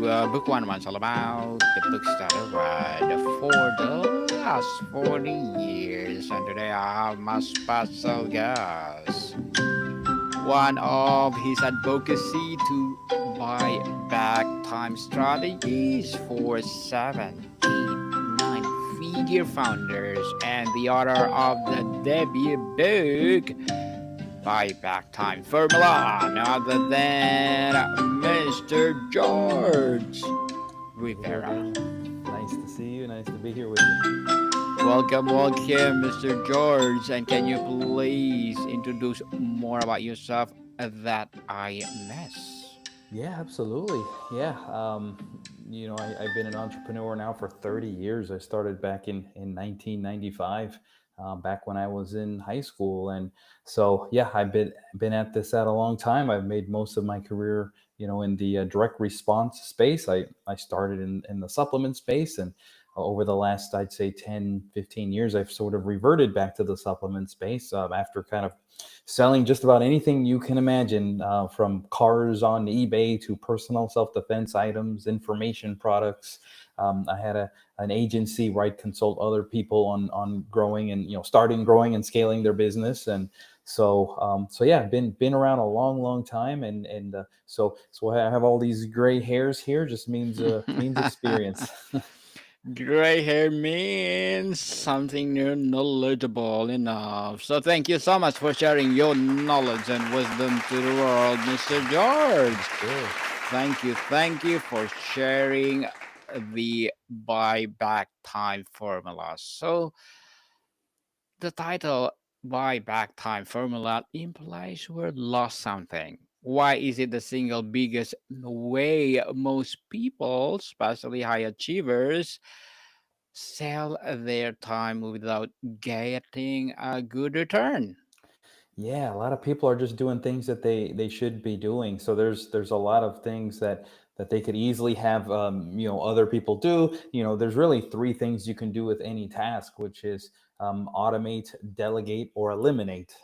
Book One One's all about the books that I read for the last 40 years. And today I have my special guest. One of his advocacy to buy back time strategies for 7, 8, 9 figure founders, and the author of the debut book Buyback Time Formula, none other than Mr. George Rivera. Hey, nice to see you. Nice to be here with you. Welcome, Mr. George. And can you please introduce more about yourself that I miss? Yeah, absolutely. Yeah. I've been an entrepreneur now for 30 years. I started back in 1995, back when I was in high school. And so, yeah, I've been at this at a long time. I've made most of my career, in the direct response space. I started in the supplement space, and over the last, I'd say 10, 15 years, I've sort of reverted back to the supplement space after kind of selling just about anything you can imagine, from cars on eBay to personal self-defense items, information products. I had an agency where I'd consult other people on growing and starting, growing, and scaling their business. And so yeah, been around a long time, and so I have all these gray hairs here. Just means experience. Gray hair means something you're knowledgeable enough. So thank you so much for sharing your knowledge and wisdom to the world, Mr. George. Sure. Thank you for sharing the buyback time formula. So the title buyback time formula implies we lost something. Why is it the single biggest way most people, especially high achievers, sell their time without getting a good return? Yeah, a lot of people are just doing things that they should be doing. So there's a lot of things that they could easily have, other people do. There's really three things you can do with any task, which is automate, delegate, or eliminate.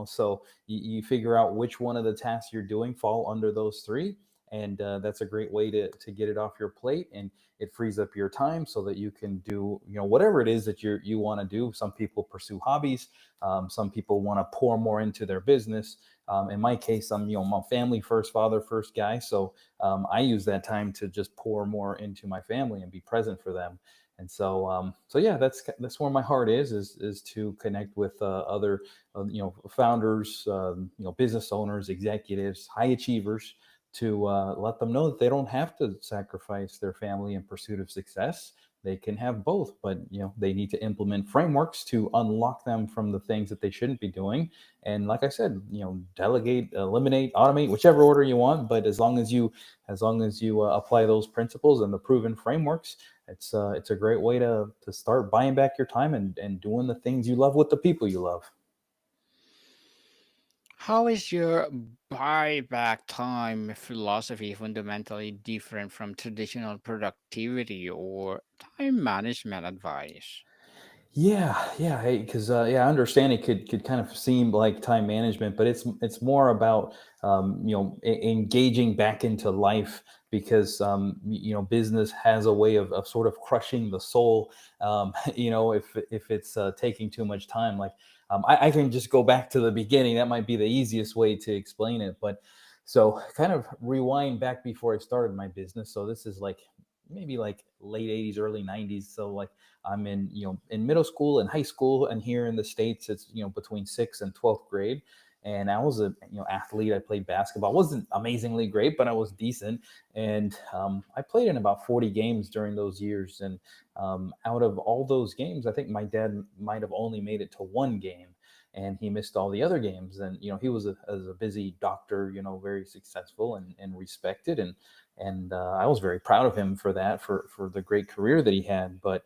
So you figure out which one of the tasks you're doing fall under those three, and that's a great way to get it off your plate, and it frees up your time so that you can do whatever it is that you want to do. Some people pursue hobbies. Some people want to pour more into their business. In my case, I'm a family first, father first guy. So I use that time to just pour more into my family and be present for them. And so yeah, that's where my heart is to connect with other, founders, business owners, executives, high achievers, to let them know that they don't have to sacrifice their family in pursuit of success. They can have both, but they need to implement frameworks to unlock them from the things that they shouldn't be doing. And like I said, delegate, eliminate, automate, whichever order you want. But as long as you apply those principles and the proven frameworks, it's a great way to start buying back your time and doing the things you love with the people you love. How is your buyback time philosophy fundamentally different from traditional productivity or time management advice? Yeah, because yeah, I understand it could kind of seem like time management, but it's more about engaging back into life, because business has a way of sort of crushing the soul. If it's taking too much time, like I can just go back to the beginning. That might be the easiest way to explain it, but so kind of rewind back before I started my business. So this is like maybe like late 80s, early 90s. So like I'm in middle school and high school, and here in the States it's between 6th and 12th grade. And I was a athlete. I played basketball. Wasn't amazingly great, but I was decent. And I played in about 40 games during those years. And out of all those games, I think my dad might have only made it to one game, and he missed all the other games. And he was as a busy doctor, very successful and respected. And I was very proud of him for that, for the great career that he had. But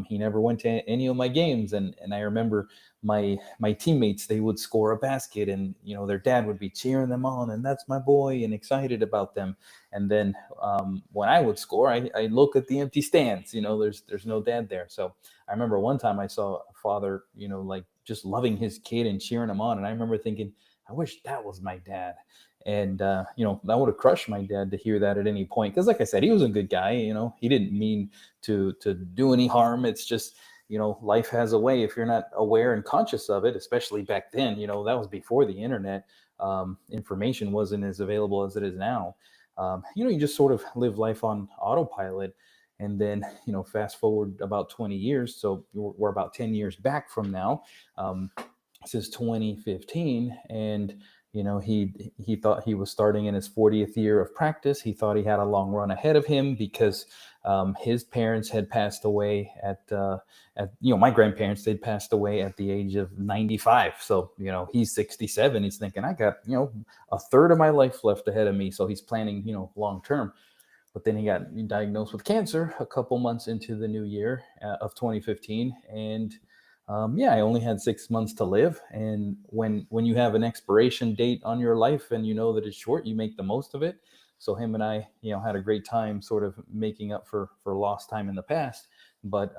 he never went to any of my games. And I remember my teammates, they would score a basket, and their dad would be cheering them on, and that's my boy, and excited about them. And then when I would score, I look at the empty stands. There's no dad there. So I remember one time I saw a father, like just loving his kid and cheering him on, and I remember thinking, I wish that was my dad. And that would have crushed my dad to hear that at any point, because like I said, he was a good guy. He didn't mean to do any harm. It's just, life has a way, if you're not aware and conscious of it, especially back then. That was before the internet. Information wasn't as available as it is now. You just sort of live life on autopilot. And then, fast forward about 20 years. So we're about 10 years back from now. This is 2015. And he thought he was starting in his 40th year of practice. He thought he had a long run ahead of him because his parents had passed away my grandparents, they'd passed away at the age of 95. So he's 67. He's thinking, I got a third of my life left ahead of me. So he's planning long term. But then he got diagnosed with cancer a couple months into the new year of 2015. And I only had 6 months to live. And when you have an expiration date on your life and you know that it's short, you make the most of it. So him and I, had a great time sort of making up for lost time in the past. But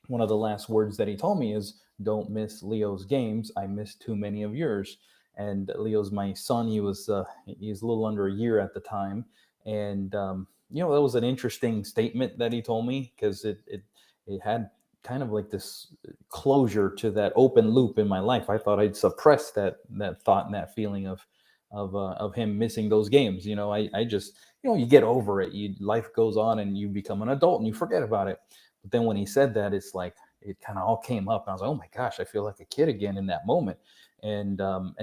one of the last words that he told me is, "Don't miss Leo's games. I missed too many of yours." And Leo's my son. He's a little under a year at the time. And that was an interesting statement that he told me, because it had kind of like this closure to that open loop in my life. I thought I'd suppress that thought and that feeling of him missing those games. I just, you get over it. Life goes on and you become an adult and you forget about it. But then when he said that, it's like it kind of all came up. And I was like, oh my gosh, I feel like a kid again in that moment. And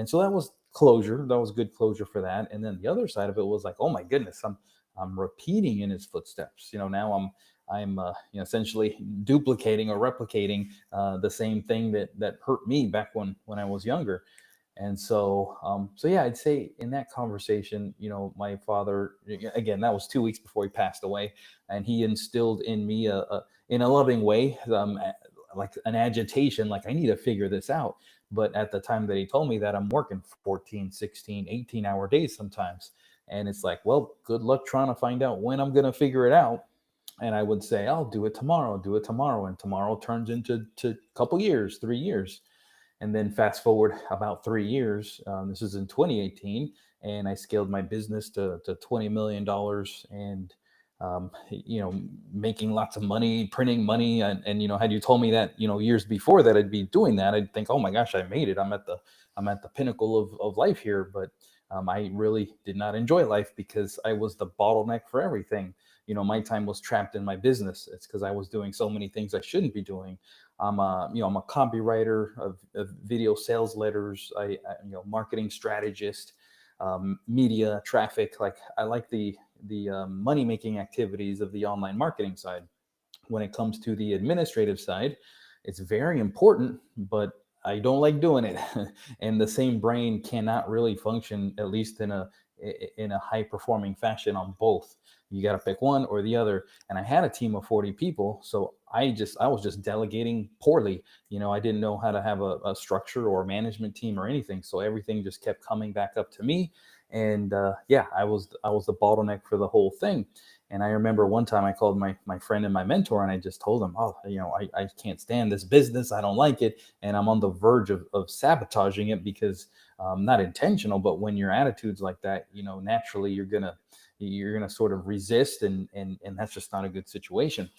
so that was closure. That was good closure for that. And then the other side of it was like, oh my goodness, I'm repeating in his footsteps. Now I'm essentially duplicating or replicating the same thing that hurt me back when I was younger. And so yeah, I'd say in that conversation, my father, again, that was 2 weeks before he passed away, and he instilled in me in a loving way, like an agitation, like I need to figure this out. But at the time that he told me that, I'm working 14, 16, 18-hour days sometimes. And it's like, well, good luck trying to find out when I'm going to figure it out. And I would say, I'll do it tomorrow, do it tomorrow. And tomorrow turns into a couple years, 3 years. And then fast forward about 3 years, this is in 2018, and I scaled my business to $20 million, and making lots of money, printing money. And had you told me that years before that I'd be doing that, I'd think, oh my gosh, I made it. I'm at the pinnacle of life here. But I really did not enjoy life because I was the bottleneck for everything. My time was trapped in my business. It's because I was doing so many things I shouldn't be doing. I'm a copywriter of video sales letters. Marketing strategist, media traffic. Like I like the money making activities of the online marketing side. When it comes to the administrative side, it's very important, but I don't like doing it. And the same brain cannot really function, at least in a high performing fashion, on both. You got to pick one or the other. And I had a team of 40 people, so I was just delegating poorly. I didn't know how to have a structure or a management team or anything, so everything just kept coming back up to me. And I was the bottleneck for the whole thing. And I remember one time I called my friend and my mentor, and I just told him, oh, I can't stand this business. I don't like it. And I'm on the verge of sabotaging it, because not intentional, but when your attitude's like that, naturally you're gonna sort of resist, and that's just not a good situation.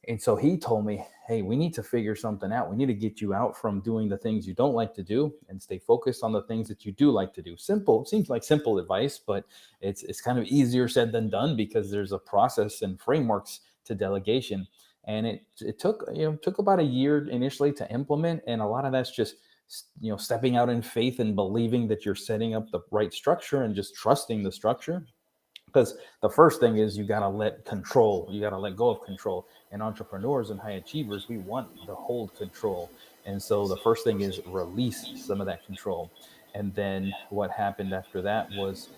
And so he told me, hey, we need to figure something out. We need to get you out from doing the things you don't like to do and stay focused on the things that you do like to do. Simple, seems like simple advice, but it's kind of easier said than done, because there's a process and frameworks to delegation. And it took about a year initially to implement. And a lot of that's just stepping out in faith and believing that you're setting up the right structure and just trusting the structure. Because the first thing is, you got to let go of control. And entrepreneurs and high achievers, we want to hold control. And so the first thing is release some of that control. And then what happened after that was,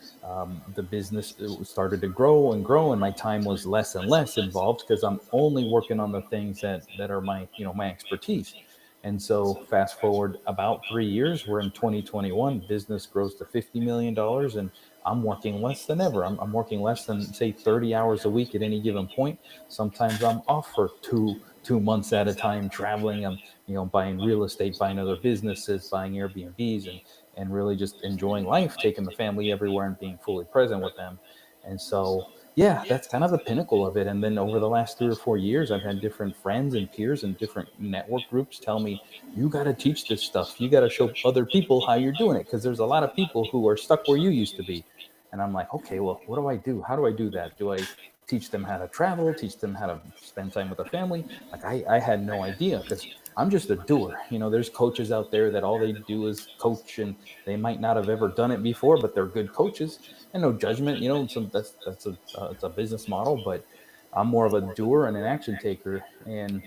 the business started to grow and grow, and my time was less and less involved, because I'm only working on the things that are my expertise. And so fast forward about 3 years, we're in 2021, business grows to $50 million, and I'm working less than ever. I'm working less than, say, 30 hours a week at any given point. Sometimes I'm off for two months at a time, traveling. I'm buying real estate, buying other businesses, buying Airbnbs, and really just enjoying life, taking the family everywhere and being fully present with them. And so, yeah, that's kind of the pinnacle of it. And then over the last 3 or 4 years, I've had different friends and peers and different network groups tell me, you got to teach this stuff. You got to show other people how you're doing it, because there's a lot of people who are stuck where you used to be. And I'm like, okay, well, what do I do? How do I do that? Do I teach them how to travel, teach them how to spend time with their family? Like, I had no idea, because I'm just a doer. There's coaches out there that all they do is coach, and they might not have ever done it before, but they're good coaches. And no judgment, some that's a it's a business model, but I'm more of a doer and an action taker. And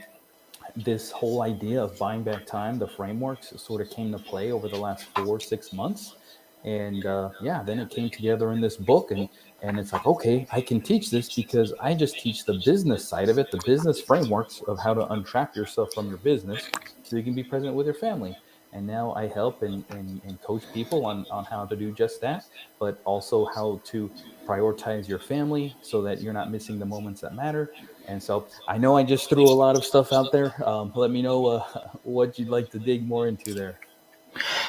this whole idea of buying back time, the frameworks, sort of came to play over the last 4 6 months. And yeah, then it came together in this book. And it's like, okay, I can teach this because I just teach the business side of it, the business frameworks of how to untrap yourself from your business so you can be present with your family. And now I help and coach people on how to do just that, but also how to prioritize your family so that you're not missing the moments that matter. And so I know I just threw a lot of stuff out there. Let me know what you'd like to dig more into there.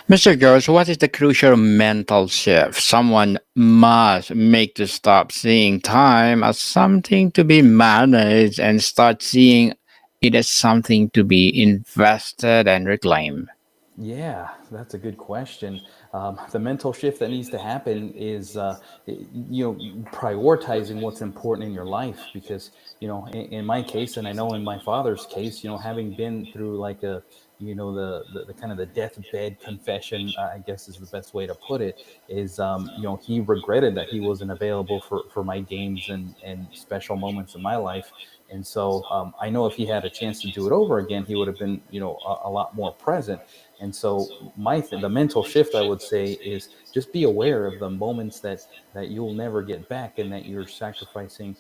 Mr. George, what is the crucial mental shift someone must make to stop seeing time as something to be managed and start seeing it as something to be invested and reclaimed? Yeah, that's a good question. The mental shift that needs to happen is, prioritizing what's important in your life. Because, in my case, and I know in my father's case, having been through like the kind of the deathbed confession, I guess is the best way to put it, is, he regretted that he wasn't available for my games and special moments in my life. And so I know if he had a chance to do it over again, he would have been, a lot more present. And so the mental shift, I would say, is just be aware of the moments that you'll never get back, and that you're sacrificing,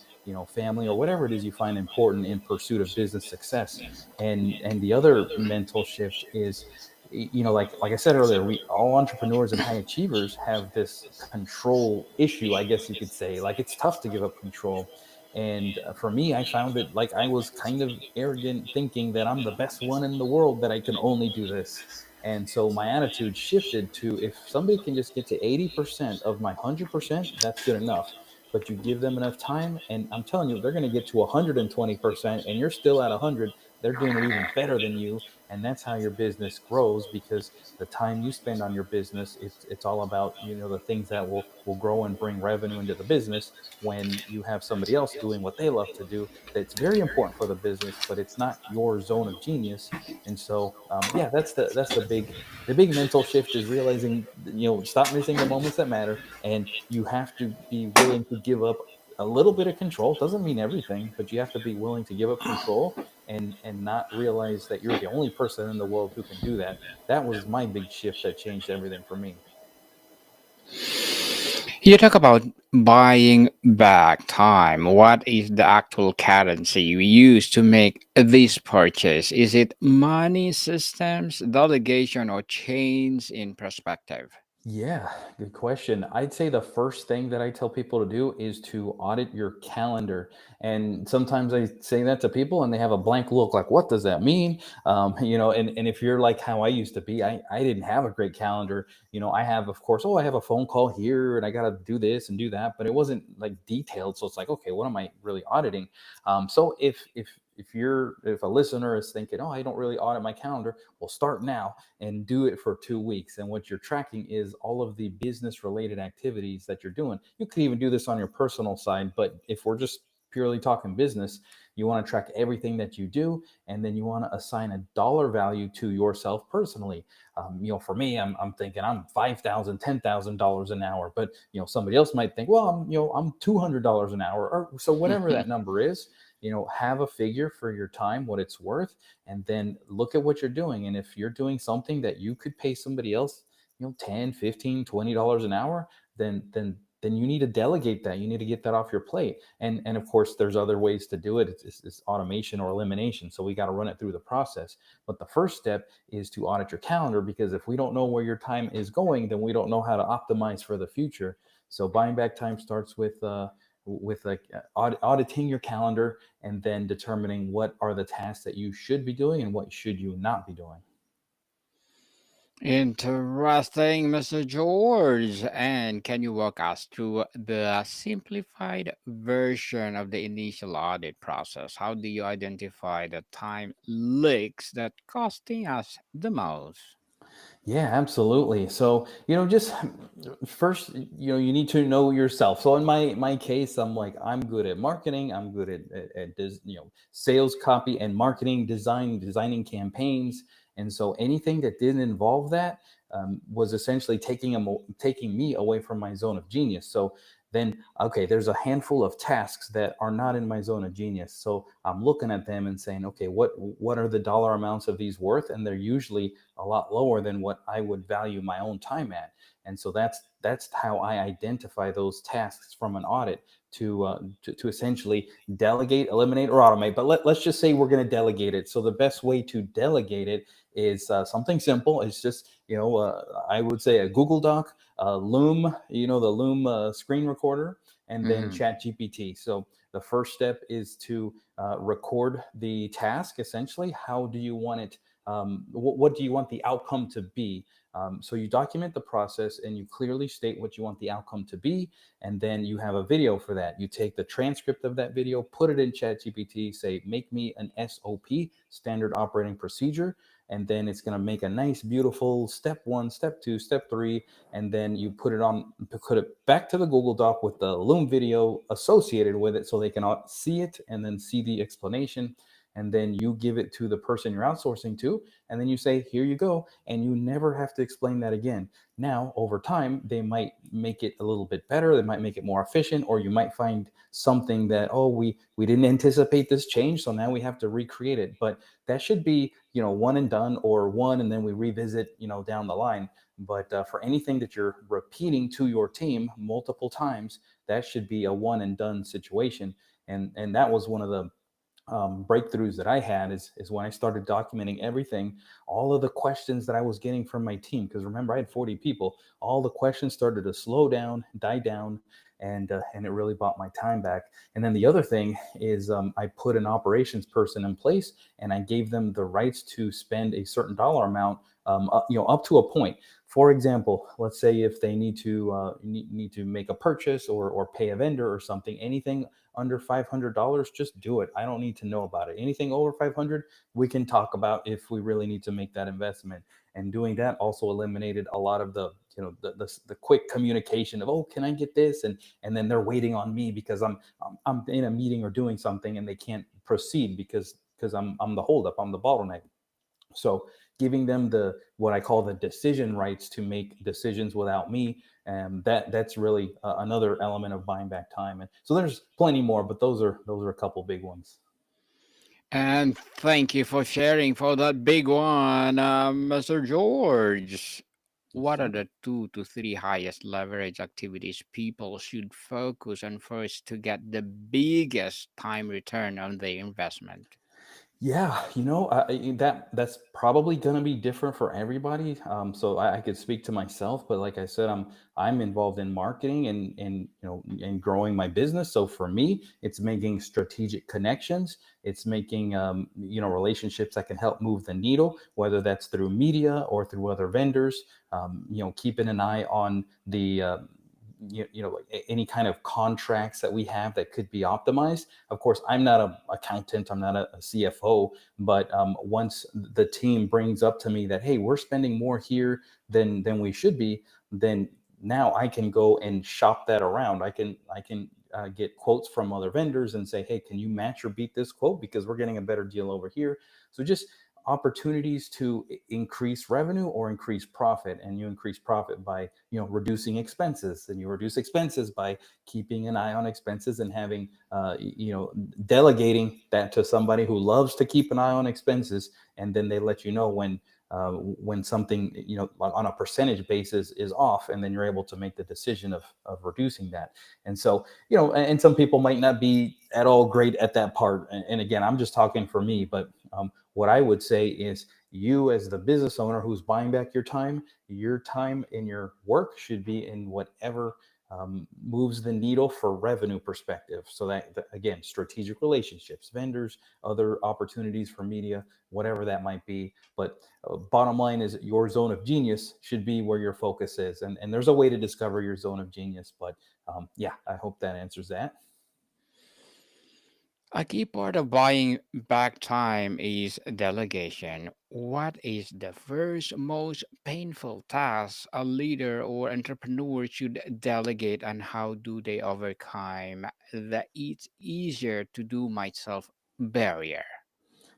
family or whatever it is you find important in pursuit of business success. And the other mental shift is, like I said earlier, we all entrepreneurs and high achievers have this control issue, I guess you could say. Like, it's tough to give up control. And for me, I found it like I was kind of arrogant, thinking that I'm the best one in the world, that I can only do this. And so my attitude shifted to, if somebody can just get to 80% of my 100%, that's good enough. But you give them enough time, and I'm telling you, they're going to get to 120%, and you're still at 100. They're doing it even better than you. And that's how your business grows, because the time you spend on your business, it's all about, the things that will grow and bring revenue into the business. When you have somebody else doing what they love to do, that's very important for the business, but it's not your zone of genius. And so yeah, that's the big mental shift, is realizing, stop missing the moments that matter. And you have to be willing to give up a little bit of control. Doesn't mean everything, but you have to be willing to give up control, and not realize that you're the only person in the world who can do that. That was my big shift that changed everything for me. You talk about buying back time. What is the actual currency you use to make this purchase? Is it money, systems, delegation, or change in perspective? Yeah, good question. I'd say the first thing that I tell people to do is to audit your calendar. And sometimes I say that to people and they have a blank look, like, what does that mean? And if you're like how I used to be, I didn't have a great calendar. I have, of course, oh, I have a phone call here and I got to do this and do that, but it wasn't like detailed. So it's like, okay, what am I really auditing? So if a listener is thinking, oh, I don't really audit my calendar, well, start now and do it for 2 weeks. And what you're tracking is all of the business related activities that you're doing. You could even do this on your personal side, but if we're just purely talking business, you want to track everything that you do, and then you want to assign a dollar value to yourself personally. For me, I'm thinking I'm $5,000, $10,000 an hour, but somebody else might think, well, I'm $200 an hour, or so whatever that number is. Have a figure for your time, what it's worth, and then look at what you're doing. And if you're doing something that you could pay somebody else, 10, 15, $20 an hour, then you need to delegate that. You need to get that off your plate. And of course, there's other ways to do it. It's automation or elimination. So we got to run it through the process. But the first step is to audit your calendar, because if we don't know where your time is going, then we don't know how to optimize for the future. So buying back time starts with like auditing your calendar, and then determining what are the tasks that you should be doing and what should you not be doing. Interesting, Mr. George. And can you walk us through the simplified version of the initial audit process? How do you identify the time leaks that costing us the most? Yeah, absolutely. So, just first, you need to know yourself. So in my case, I'm good at marketing. I'm good at sales copy and marketing designing campaigns. And so anything that didn't involve that was essentially taking me away from my zone of genius. So then, okay, there's a handful of tasks that are not in my zone of genius. So I'm looking at them and saying, okay, what are the dollar amounts of these worth? And they're usually a lot lower than what I would value my own time at. And so that's how I identify those tasks from an audit to essentially delegate, eliminate, or automate. But let's just say we're going to delegate it. So the best way to delegate it is something simple. It's just I would say a Google Doc, Loom, the Loom screen recorder, and then Mhm. Chat GPT. So the first step is to record the task. Essentially, how do you want it? What do you want the outcome to be? So you document the process and you clearly state what you want the outcome to be, and then you have a video for that. You take the transcript of that video, put it in ChatGPT, say make me an SOP, standard operating procedure, and then it's going to make a nice, beautiful step one, step two, step three, and then you put it back to the Google Doc with the Loom video associated with it, so they can all see it and then see the explanation, and then you give it to the person you're outsourcing to, and then you say here you go, and you never have to explain that again. Now over time they might make it a little bit better, they might make it more efficient, or you might find something that, oh, we didn't anticipate this change, so now we have to recreate it. But that should be one and done, or one and then we revisit down the line. But for anything that you're repeating to your team multiple times, that should be a one and done situation. And that was one of the breakthroughs that I had is when I started documenting everything, all of the questions that I was getting from my team. Because remember, I had 40 people. All the questions started to slow down, die down, and it really bought my time back. And then the other thing is, I put an operations person in place, and I gave them the rights to spend a certain dollar amount, up to a point. For example, let's say if they need to make a purchase or pay a vendor or something, anything under $500, just do it. I don't need to know about it. Anything over 500, we can talk about if we really need to make that investment. And doing that also eliminated a lot of the quick communication of, oh, can I get this? And then they're waiting on me because I'm in a meeting or doing something and they can't proceed because I'm the holdup, I'm the bottleneck. So giving them the what I call the decision rights to make decisions without me, and that's really another element of buying back time. And so there's plenty more, but those are a couple big ones. And thank you for sharing for that big one, Mr. George. Yes, What are sir. the 2 to 3 highest leverage activities people should focus on first to get the biggest time return on their investment? Yeah, that's probably going to be different for everybody. So I could speak to myself, but like I said, I'm involved in marketing and growing my business. So for me, it's making strategic connections. It's making relationships that can help move the needle, whether that's through media or through other vendors. Keeping an eye on the like any kind of contracts that we have that could be optimized. Of course, I'm not an accountant, I'm not a CFO, but once the team brings up to me that, hey, we're spending more here than we should be, then now I can go and shop that around. I can get quotes from other vendors and say, hey, can you match or beat this quote because we're getting a better deal over here. So just opportunities to increase revenue or increase profit, and you increase profit by reducing expenses, and you reduce expenses by keeping an eye on expenses and having delegating that to somebody who loves to keep an eye on expenses, and then they let you know when something like on a percentage basis is off, and then you're able to make the decision of reducing that. And so and some people might not be at all great at that part, and again, I'm just talking for me, but what I would say is, you as the business owner who's buying back your time in your work should be in whatever moves the needle for revenue perspective. So that again, strategic relationships, vendors, other opportunities for media, whatever that might be. But bottom line is your zone of genius should be where your focus is. And there's a way to discover your zone of genius. But yeah, I hope that answers that. A key part of buying back time is delegation. What is the first most painful task a leader or entrepreneur should delegate, and how do they overcome the it's easier to do myself barrier?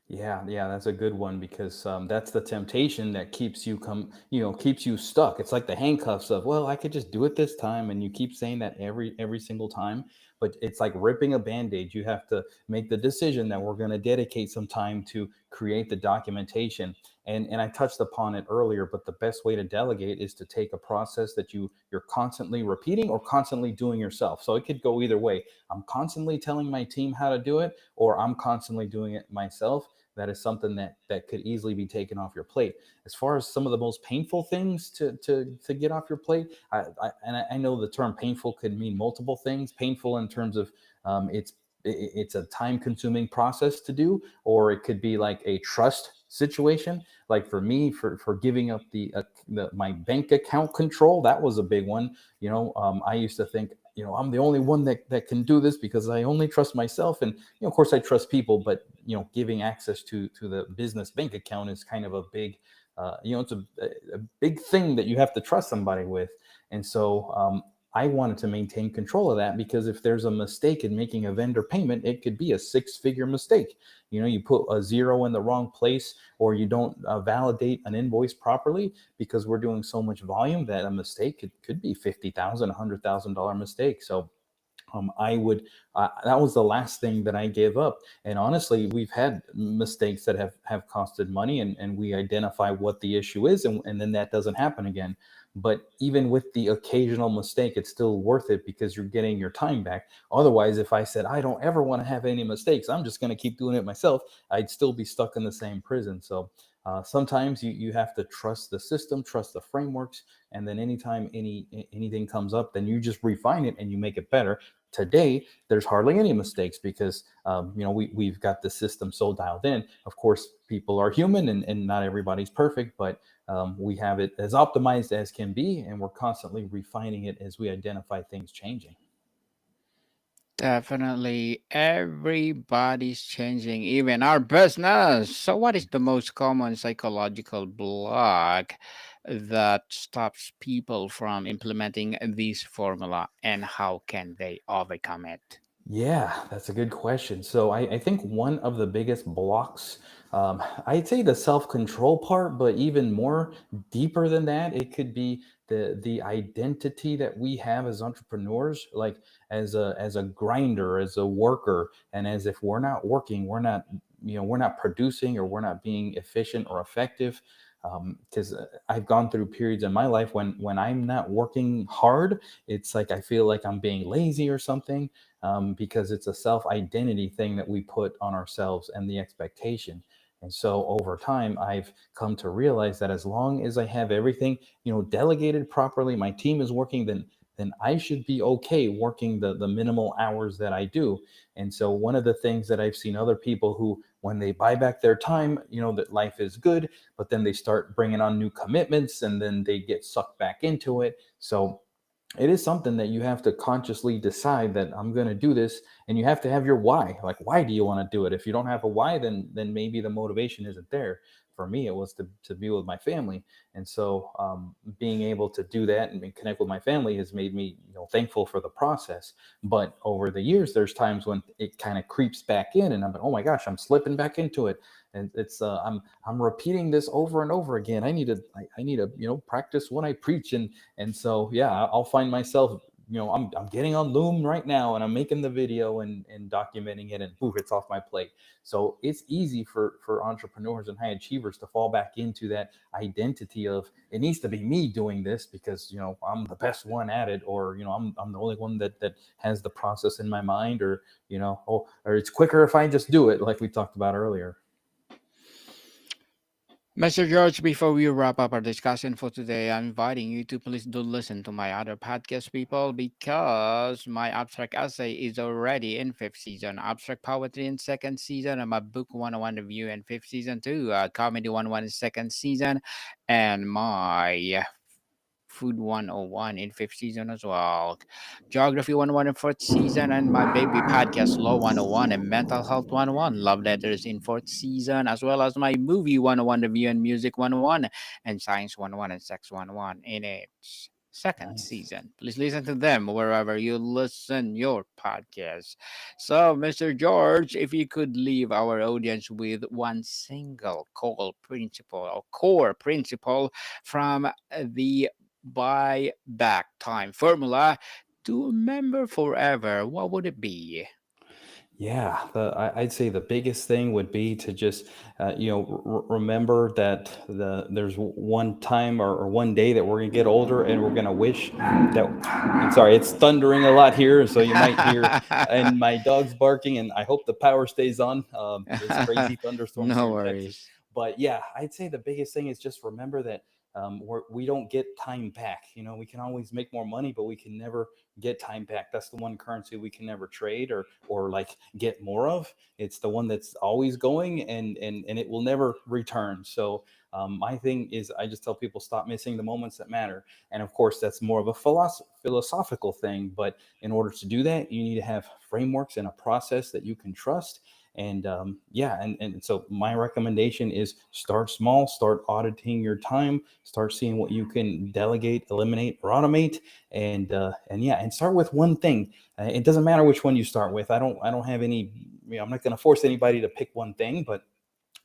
Yeah, that's a good one because that's the temptation that keeps you stuck. It's like the handcuffs of, well, I could just do it this time, and you keep saying that every single time. But it's like ripping a band-aid. You have to make the decision that we're going to dedicate some time to create the documentation. And I touched upon it earlier, but the best way to delegate is to take a process that you're constantly repeating or constantly doing yourself. So it could go either way. I'm constantly telling my team how to do it, or I'm constantly doing it myself. That is something that could easily be taken off your plate. As far as some of the most painful things to get off your plate, I know the term painful could mean multiple things. Painful in terms of it's a time consuming process to do, or it could be like a trust situation. Like for me, for giving up my bank account control, that was a big one. I used to think, I'm the only one that can do this because I only trust myself. And of course I trust people, but giving access to the business bank account is kind of a big it's a big thing that you have to trust somebody with. And so I wanted to maintain control of that, because if there's a mistake in making a vendor payment, it could be a six-figure mistake. You put a zero in the wrong place, or you don't validate an invoice properly, because we're doing so much volume that a mistake could be 50,000, $100,000 mistake. So I would that was the last thing that I gave up. And honestly, we've had mistakes that have costed money, and we identify what the issue is, and then that doesn't happen again. But even with the occasional mistake, it's still worth it because you're getting your time back. Otherwise, if I said I don't ever want to have any mistakes, I'm just going to keep doing it myself, I'd still be stuck in the same prison. So sometimes you have to trust the system, trust the frameworks, and then anytime anything comes up, then you just refine it and you make it better. Today, there's hardly any mistakes because we've got the system so dialed in. Of course, people are human, and not everybody's perfect, but we have it as optimized as can be, and we're constantly refining it as we identify things changing. Definitely, everybody's changing, even our business. So, what is the most common psychological block that stops people from implementing this formula, and how can they overcome it? Yeah, that's a good question. So I think one of the biggest blocks, I'd say the self-control part, but even more deeper than that, it could be the identity that we have as entrepreneurs, like as a grinder, as a worker, and as if we're not working, we're not producing, or we're not being efficient or effective. Because I've gone through periods in my life when I'm not working hard, it's like I feel like I'm being lazy or something, because it's a self identity thing that we put on ourselves and the expectation. And so over time, I've come to realize that as long as I have everything, delegated properly, my team is working, then I should be okay working the minimal hours that I do. And so one of the things that I've seen other people who, when they buy back their time, that life is good, but then they start bringing on new commitments, and then they get sucked back into it. So it is something that you have to consciously decide that I'm going to do this, and you have to have your why. Like, why do you want to do it? If you don't have a why, then maybe the motivation isn't there. For me, it was to be with my family. And so being able to do that and connect with my family has made me thankful for the process. But over the years, there's times when it kind of creeps back in, and I'm like, oh my gosh, I'm slipping back into it. And it's I'm repeating this over and over again. I need to practice what I preach. And so, yeah, I'll find myself, I'm getting on Loom right now, and I'm making the video and documenting it, and poof, it's off my plate. So it's easy for entrepreneurs and high achievers to fall back into that identity of, it needs to be me doing this because, I'm the best one at it, or, I'm the only one that has the process in my mind, or, or it's quicker if I just do it, like we talked about earlier. Mr. George, before we wrap up our discussion for today, I'm inviting you to please do listen to my other podcast, people, because my abstract essay is already in fifth season, abstract poetry in second season, and my book 101 review in fifth season too, comedy 101 in second season, and my Food 101 in fifth season as well. Geography 101 in fourth season, and my baby podcast Law 101 and Mental Health 101. Love Letters in fourth season, as well as my movie 101 review and music 101 and Science 101 and Sex 101 in its second Nice. season. Please listen to them wherever you listen your podcast. So, Mr. George, if you could leave our audience with one single core principle from the buyback time formula to remember forever, what would it be? Yeah, I'd say the biggest thing would be to just, remember that there's one time or one day that we're gonna get older, and we're gonna wish that. I'm sorry, it's thundering a lot here, so you might hear and my dog's barking, and I hope the power stays on. There's crazy thunderstorms No here in Texas, worries. but yeah, I'd say the biggest thing is just remember that we don't get time back. We can always make more money, but we can never get time back. That's the one currency we can never trade or like get more of. It's the one that's always going, and it will never return. So my thing is, I just tell people, stop missing the moments that matter. And of course, that's more of a philosophical thing. But in order to do that, you need to have frameworks and a process that you can trust. And yeah, and so my recommendation is start small, start auditing your time, start seeing what you can delegate, eliminate, or automate, and yeah, and start with one thing. It doesn't matter which one you start with. I don't have any. I'm not going to force anybody to pick one thing, but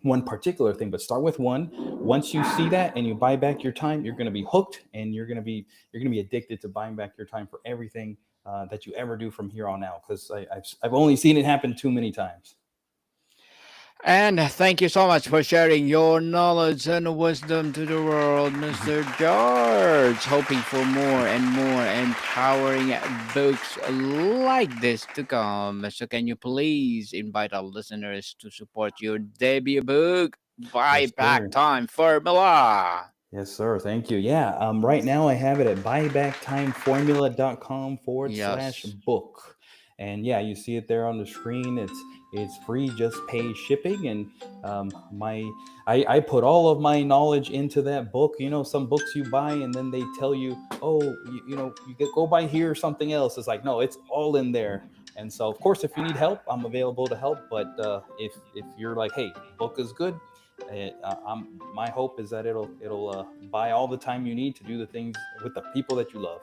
one particular thing. But start with one. Once you see that and you buy back your time, you're going to be hooked, and you're going to be addicted to buying back your time for everything that you ever do from here on out. Because I've only seen it happen too many times. And thank you so much for sharing your knowledge and wisdom to the world, Mr. George. Hoping for more and more empowering books like this to come. So, can you please invite our listeners to support your debut book, Buy Yes, Back sir. Time Formula? Yes, sir. Thank you. Yeah. Right now I have it at buybacktimeformula.com forward slash Yes. book. And yeah, you see it there on the screen. It's free, just pay shipping. And I put all of my knowledge into that book. Some books you buy and then they tell you, oh, you go buy here or something else. It's like, no, it's all in there. And so of course, if you need help, I'm available to help. But if you're like, hey, book is good, my hope is that it'll buy all the time you need to do the things with the people that you love.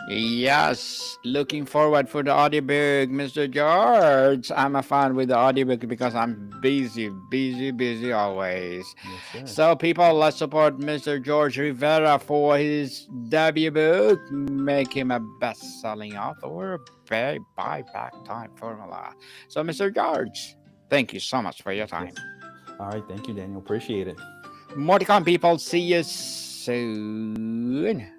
Yes, looking forward for the audiobook, Mr. George. I'm a fan with the audiobook because I'm busy, busy, busy always. Yes, sir. So, people, let's support Mr. George Rivera for his debut book. Make him a best-selling author. Buy back time formula. So, Mr. George, thank you so much for your time. Yes. All right. Thank you, Daniel. Appreciate it. More to come, people. See you soon.